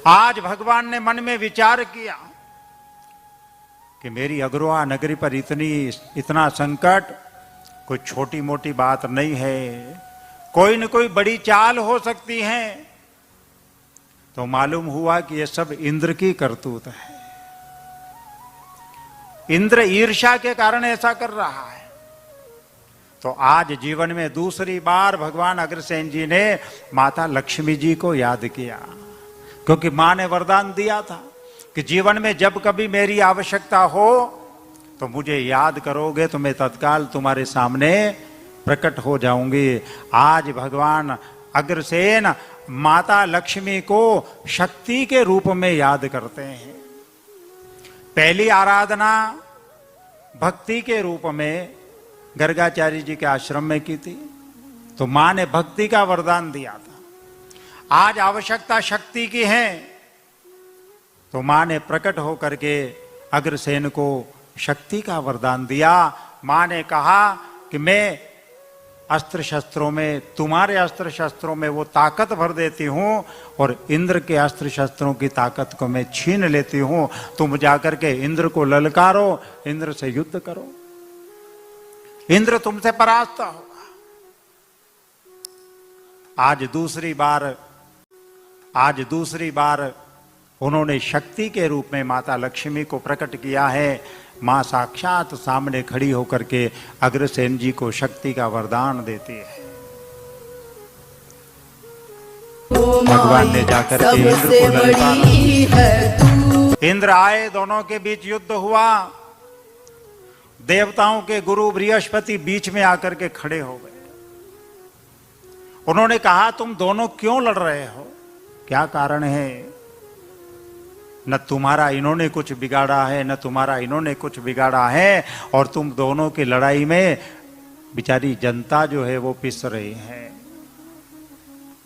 आज भगवान ने मन में विचार किया कि मेरी अग्रवा नगरी पर इतना संकट कोई छोटी मोटी बात नहीं है, कोई न कोई बड़ी चाल हो सकती है। तो मालूम हुआ कि यह सब इंद्र की करतूत है। इंद्र ईर्ष्या के कारण ऐसा कर रहा है। तो आज जीवन में दूसरी बार भगवान अग्रसेन जी ने माता लक्ष्मी जी को याद किया, क्योंकि मां ने वरदान दिया था कि जीवन में जब कभी मेरी आवश्यकता हो तो मुझे याद करोगे तो मैं तत्काल तुम्हारे सामने प्रकट हो जाऊंगी। आज भगवान अग्रसेन माता लक्ष्मी को शक्ति के रूप में याद करते हैं। पहली आराधना भक्ति के रूप में गर्गाचार्य जी के आश्रम में की थी, तो मां ने भक्ति का वरदान दिया था। आज आवश्यकता शक्ति की है, तो मां ने प्रकट होकर के अग्रसेन को शक्ति का वरदान दिया। मां ने कहा कि मैं अस्त्र शस्त्रों में, तुम्हारे अस्त्र शस्त्रों में वो ताकत भर देती हूं और इंद्र के अस्त्र शस्त्रों की ताकत को मैं छीन लेती हूं। तुम जाकर के इंद्र को ललकारो, इंद्र से युद्ध करो, इंद्र तुमसे परास्त होगा। आज दूसरी बार उन्होंने शक्ति के रूप में माता लक्ष्मी को प्रकट किया है। मां साक्षात सामने खड़ी होकर के अग्रसेन जी को शक्ति का वरदान देती है। भगवान ने जाकर के इंद्र को ललकारा। इंद्र आए, दोनों के बीच युद्ध हुआ। देवताओं के गुरु बृहस्पति बीच में आकर के खड़े हो गए। उन्होंने कहा, तुम दोनों क्यों लड़ रहे हो, क्या कारण है? न तुम्हारा इन्होंने कुछ बिगाड़ा है, न तुम्हारा इन्होंने कुछ बिगाड़ा है, और तुम दोनों की लड़ाई में बेचारी जनता जो है वो पिस रही है।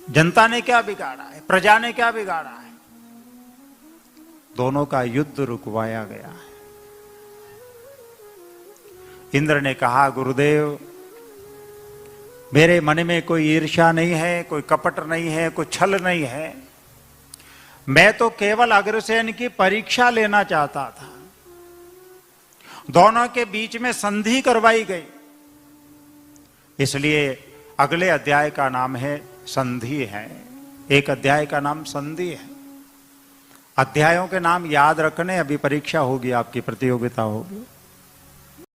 जनता ने क्या बिगाड़ा है, प्रजा ने क्या बिगाड़ा है? दोनों का युद्ध रुकवाया गया है। इंद्र ने कहा, गुरुदेव मेरे मन में कोई ईर्ष्या नहीं है, कोई कपट नहीं है, कोई छल नहीं है। मैं तो केवल अग्रसेन की परीक्षा लेना चाहता था। दोनों के बीच में संधि करवाई गई, इसलिए अगले अध्याय का नाम है संधि है। एक अध्याय का नाम संधि है। अध्यायों के नाम याद रखने, अभी परीक्षा होगी, आपकी प्रतियोगिता होगी।